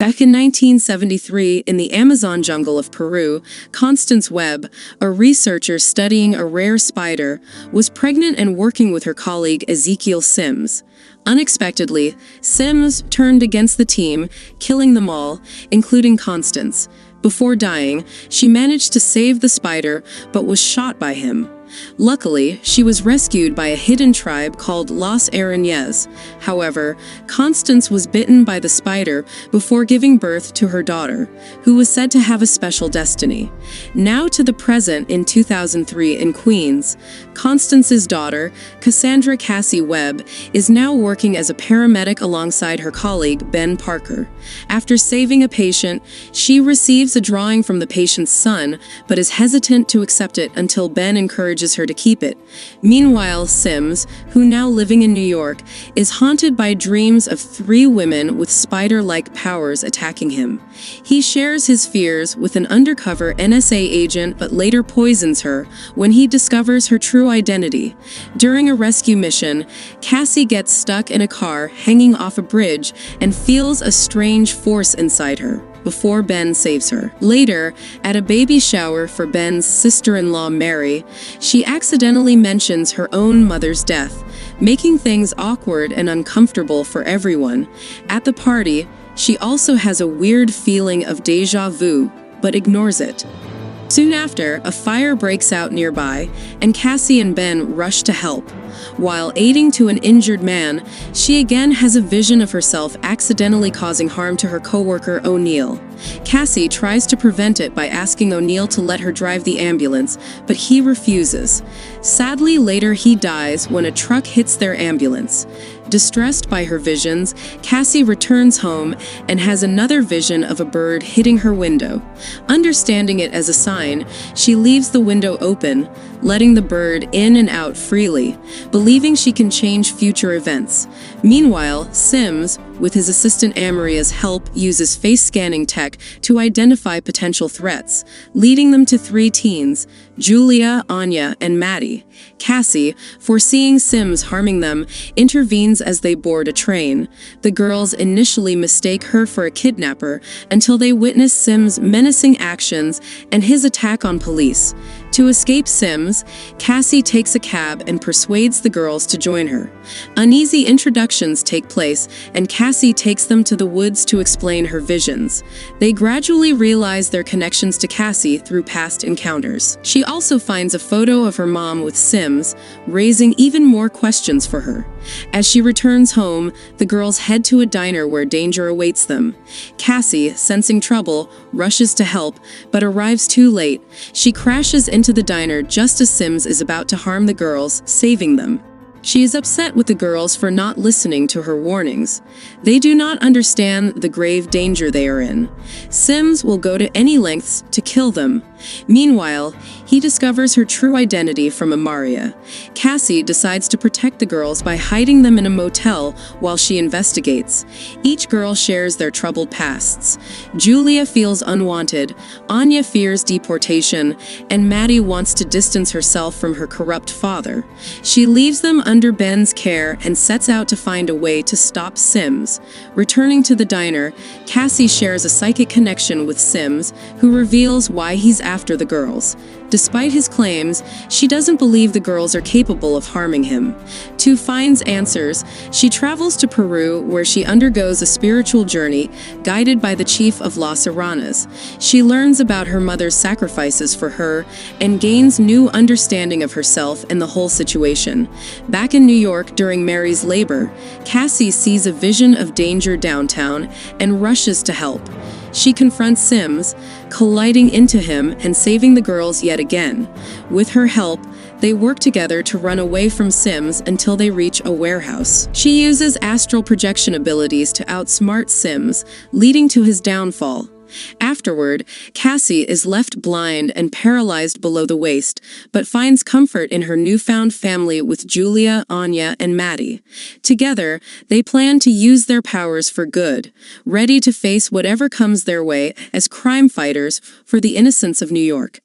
Back in 1973, in the Amazon jungle of Peru, Constance Webb, a researcher studying a rare spider, was pregnant and working with her colleague Ezekiel Sims. Unexpectedly, Sims turned against the team, killing them all, including Constance. Before dying, she managed to save the spider, but was shot by him. Luckily, she was rescued by a hidden tribe called Los Arañez. However, Constance was bitten by the spider before giving birth to her daughter, who was said to have a special destiny. Now to the present in 2003 in Queens, Constance's daughter, Cassandra Webb, is now working as a paramedic alongside her colleague, Ben Parker. After saving a patient, she receives a drawing from the patient's son, but is hesitant to accept it until Ben encourages her to keep it. Meanwhile, Sims, who now living in New York, is haunted by dreams of 3 women with spider-like powers attacking him. He shares his fears with an undercover NSA agent but later poisons her when he discovers her true identity. During a rescue mission, Cassie gets stuck in a car hanging off a bridge and feels a strange force inside her before Ben saves her. Later, at a baby shower for Ben's sister-in-law Mary, she accidentally mentions her own mother's death, making things awkward and uncomfortable for everyone. At the party, she also has a weird feeling of déjà vu, but ignores it. Soon after, a fire breaks out nearby, and Cassie and Ben rush to help. While aiding to an injured man, she again has a vision of herself accidentally causing harm to her coworker O'Neill. Cassie tries to prevent it by asking O'Neill to let her drive the ambulance, but he refuses. Sadly, later he dies when a truck hits their ambulance. Distressed by her visions, Cassie returns home and has another vision of a bird hitting her window. Understanding it as a sign, she leaves the window open, letting the bird in and out freely, believing she can change future events. Meanwhile, Sims, with his assistant Amaria's help, uses face scanning tech to identify potential threats, leading them to 3 teens, Julia, Anya, and Maddie. Cassie, foreseeing Sims harming them, intervenes as they board a train. The girls initially mistake her for a kidnapper until they witness Sims' menacing actions and his attack on police. To escape Sims, Cassie takes a cab and persuades the girls to join her. Uneasy introductions take place, and Cassie takes them to the woods to explain her visions. They gradually realize their connections to Cassie through past encounters. She also finds a photo of her mom with Sims, raising even more questions for her. As she returns home, the girls head to a diner where danger awaits them. Cassie, sensing trouble, rushes to help, but arrives too late. She crashes into the diner just as Sims is about to harm the girls, saving them. She is upset with the girls for not listening to her warnings. They do not understand the grave danger they are in. Sims will go to any lengths to kill them. Meanwhile, he discovers her true identity from Amaria. Cassie decides to protect the girls by hiding them in a motel while she investigates. Each girl shares their troubled pasts. Julia feels unwanted, Anya fears deportation, and Maddie wants to distance herself from her corrupt father. She leaves them under Ben's care and sets out to find a way to stop Sims. Returning to the diner, Cassie shares a psychic connection with Sims, who reveals why he's after the girls. Despite his claims, she doesn't believe the girls are capable of harming him. To find answers, she travels to Peru where she undergoes a spiritual journey guided by the chief of Las Arañez. She learns about her mother's sacrifices for her and gains new understanding of herself and the whole situation. Back in New York during Mary's labor, Cassie sees a vision of danger downtown and rushes to help. She confronts Sims, colliding into him and saving the girls yet again. With her help, they work together to run away from Sims until they reach a warehouse. She uses astral projection abilities to outsmart Sims, leading to his downfall. Afterward, Cassie is left blind and paralyzed below the waist, but finds comfort in her newfound family with Julia, Anya, and Maddie. Together, they plan to use their powers for good, ready to face whatever comes their way as crime fighters for the innocence of New York.